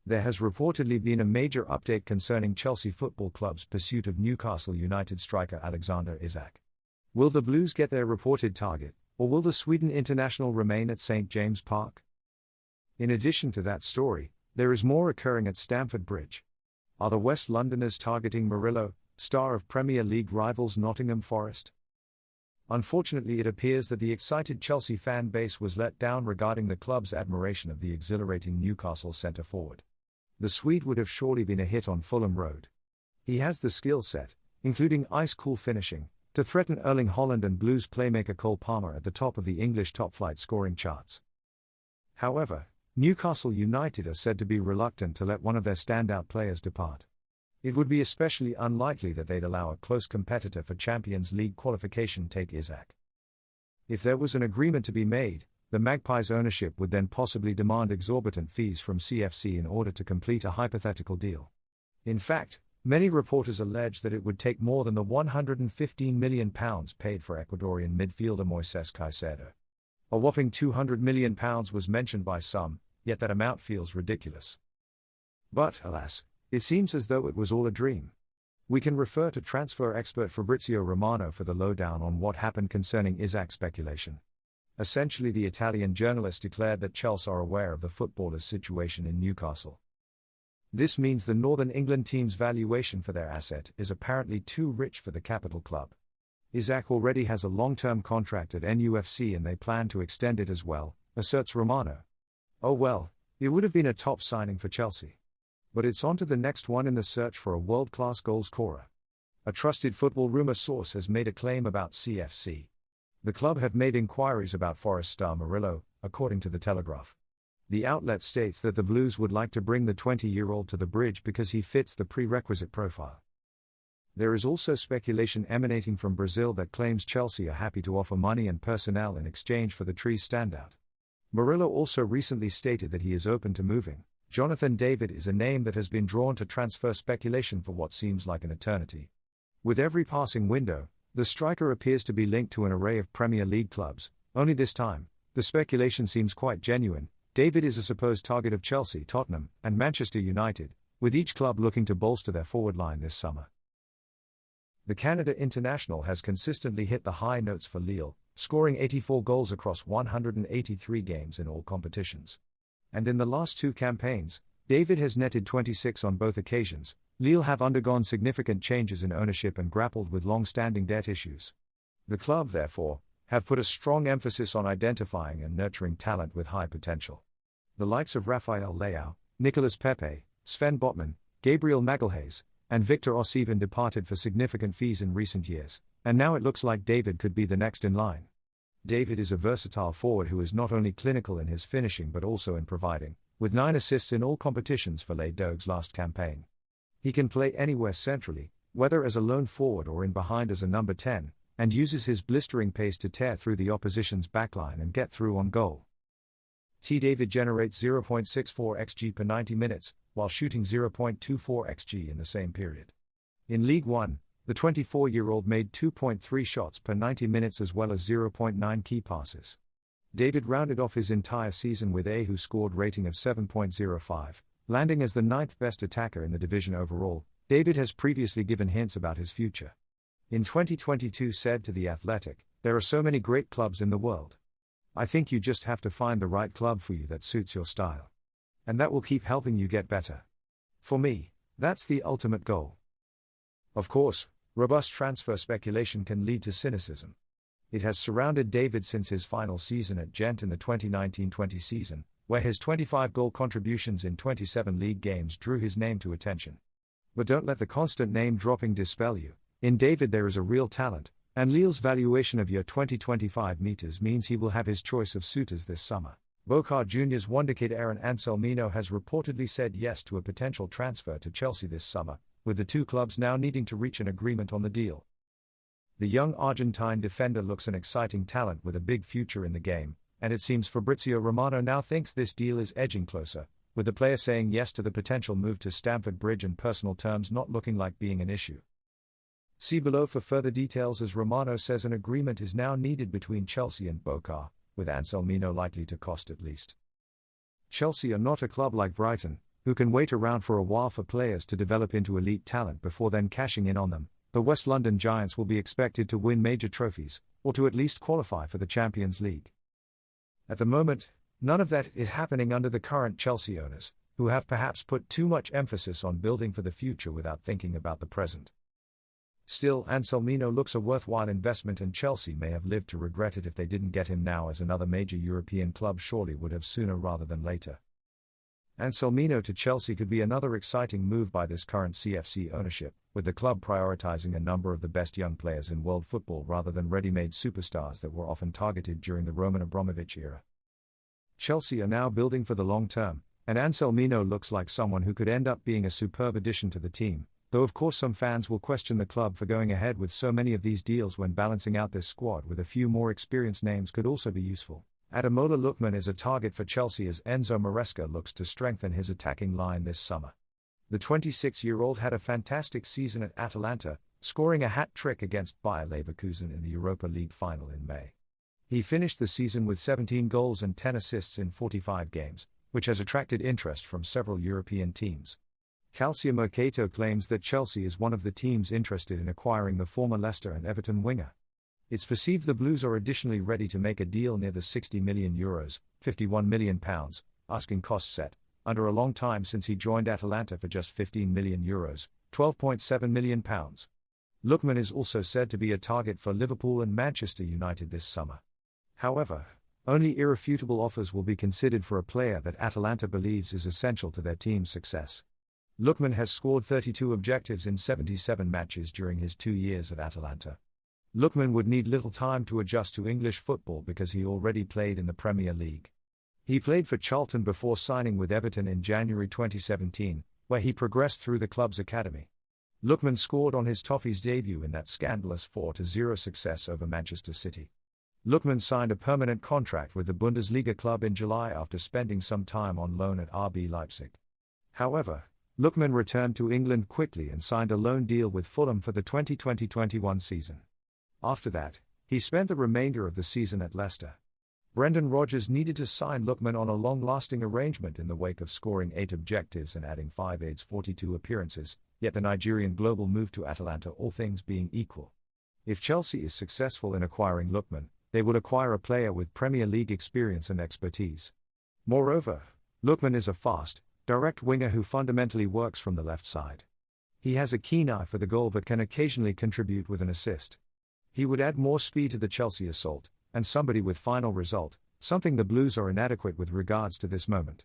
There has reportedly been a major update concerning Chelsea Football Club's pursuit of Newcastle United striker Alexander Isak. Will the Blues get their reported target, or will the Sweden international remain at St James Park? In addition to that story, there is more occurring at Stamford Bridge. Are the West Londoners targeting Murillo, star of Premier League rivals Nottingham Forest? Unfortunately, it appears that the excited Chelsea fan base was let down regarding the club's admiration of the exhilarating Newcastle centre-forward. The Swede would have surely been a hit on Fulham Road. He has the skill set, including ice-cool finishing, to threaten Erling Haaland and Blues playmaker Cole Palmer at the top of the English top-flight scoring charts. However, Newcastle United are said to be reluctant to let one of their standout players depart. It would be especially unlikely that they'd allow a close competitor for Champions League qualification take Isak. If there was an agreement to be made, the Magpies' ownership would then possibly demand exorbitant fees from CFC in order to complete a hypothetical deal. In fact, many reporters allege that it would take more than the £115 million paid for Ecuadorian midfielder Moises Caicedo. A whopping £200 million was mentioned by some, yet that amount feels ridiculous. But, alas, it seems as though it was all a dream. We can refer to transfer expert Fabrizio Romano for the lowdown on what happened concerning Isak speculation. Essentially, the Italian journalist declared that Chelsea are aware of the footballer's situation in Newcastle. This means the Northern England team's valuation for their asset is apparently too rich for the capital club. Isak already has a long-term contract at NUFC and they plan to extend it as well, asserts Romano. Oh well, it would have been a top signing for Chelsea. But it's on to the next one in the search for a world-class goal scorer. A trusted football rumour source has made a claim about CFC. The club have made inquiries about Forest star Murillo, according to the Telegraph. The outlet states that the Blues would like to bring the 20-year-old to the Bridge because he fits the prerequisite profile. There is also speculation emanating from Brazil that claims Chelsea are happy to offer money and personnel in exchange for the Trees standout. Murillo also recently stated that he is open to moving. Jonathan David is a name that has been drawn to transfer speculation for what seems like an eternity. With every passing window, the striker appears to be linked to an array of Premier League clubs, only this time, the speculation seems quite genuine. David is a supposed target of Chelsea, Tottenham, and Manchester United, with each club looking to bolster their forward line this summer. The Canada international has consistently hit the high notes for Lille, scoring 84 goals across 183 games in all competitions. And in the last two campaigns, David has netted 26 on both occasions. Lille have undergone significant changes in ownership and grappled with long-standing debt issues. The club, therefore, have put a strong emphasis on identifying and nurturing talent with high potential. The likes of Rafael Leao, Nicolas Pepe, Sven Botman, Gabriel Magalhaes, and Victor Osimhen departed for significant fees in recent years, and now it looks like David could be the next in line. David is a versatile forward who is not only clinical in his finishing but also in providing, with 9 assists in all competitions for Les Dogues last campaign. He can play anywhere centrally, whether as a lone forward or in behind as a number 10, and uses his blistering pace to tear through the opposition's backline and get through on goal. David generates 0.64 xG per 90 minutes, while shooting 0.24 xG in the same period. In League One, the 24-year-old made 2.3 shots per 90 minutes as well as 0.9 key passes. David rounded off his entire season with a WhoScored rating of 7.05, landing as the 9th best attacker in the division overall. David has previously given hints about his future. In 2022 said to The Athletic, "There are so many great clubs in the world. I think you just have to find the right club for you that suits your style. And that will keep helping you get better. For me, that's the ultimate goal." Of course, robust transfer speculation can lead to cynicism. It has surrounded David since his final season at Gent in the 2019-20 season, where his 25-goal contributions in 27 league games drew his name to attention. But don't let the constant name-dropping dispel you. In David there is a real talent, and Lille's valuation of €20-25 meters means he will have his choice of suitors this summer. Boca Juniors wonderkid Aaron Anselmino has reportedly said yes to a potential transfer to Chelsea this summer, with the two clubs now needing to reach an agreement on the deal. The young Argentine defender looks an exciting talent with a big future in the game, and it seems Fabrizio Romano now thinks this deal is edging closer, with the player saying yes to the potential move to Stamford Bridge and personal terms not looking like being an issue. See below for further details, as Romano says an agreement is now needed between Chelsea and Boca, with Anselmino likely to cost at least. Chelsea are not a club like Brighton, who can wait around for a while for players to develop into elite talent before then cashing in on them, the West London Giants will be expected to win major trophies, or to at least qualify for the Champions League. At the moment, none of that is happening under the current Chelsea owners, who have perhaps put too much emphasis on building for the future without thinking about the present. Still, Anselmino looks a worthwhile investment, and Chelsea may have lived to regret it if they didn't get him now, as another major European club surely would have sooner rather than later. Anselmino to Chelsea could be another exciting move by this current CFC ownership, with the club prioritising a number of the best young players in world football rather than ready-made superstars that were often targeted during the Roman Abramovich era. Chelsea are now building for the long term, and Anselmino looks like someone who could end up being a superb addition to the team, though of course some fans will question the club for going ahead with so many of these deals when balancing out this squad with a few more experienced names could also be useful. Ademola Lukman is a target for Chelsea as Enzo Maresca looks to strengthen his attacking line this summer. The 26-year-old had a fantastic season at Atalanta, scoring a hat-trick against Bayer Leverkusen in the Europa League final in May. He finished the season with 17 goals and 10 assists in 45 games, which has attracted interest from several European teams. Calcio Mercato claims that Chelsea is one of the teams interested in acquiring the former Leicester and Everton winger. It's perceived the Blues are additionally ready to make a deal near the €60 million, £51 million, asking cost set, under a long time since he joined Atalanta for just €15 million, £12.7 million. Lukman is also said to be a target for Liverpool and Manchester United this summer. However, only irrefutable offers will be considered for a player that Atalanta believes is essential to their team's success. Lukman has scored 32 objectives in 77 matches during his 2 years at Atalanta. Lukman would need little time to adjust to English football because he already played in the Premier League. He played for Charlton before signing with Everton in January 2017, where he progressed through the club's academy. Lukman scored on his Toffees debut in that scandalous 4-0 success over Manchester City. Lukman signed a permanent contract with the Bundesliga club in July after spending some time on loan at RB Leipzig. However, Lukman returned to England quickly and signed a loan deal with Fulham for the 2020-21 season. After that, he spent the remainder of the season at Leicester. Brendan Rodgers needed to sign Lukman on a long-lasting arrangement in the wake of scoring 8 objectives and adding 5 aids 42 appearances, yet the Nigerian global moved to Atalanta, all things being equal. If Chelsea is successful in acquiring Lukman, they would acquire a player with Premier League experience and expertise. Moreover, Lukman is a fast, direct winger who fundamentally works from the left side. He has a keen eye for the goal but can occasionally contribute with an assist. He would add more speed to the Chelsea assault, and somebody with final result, something the Blues are inadequate with regards to this moment.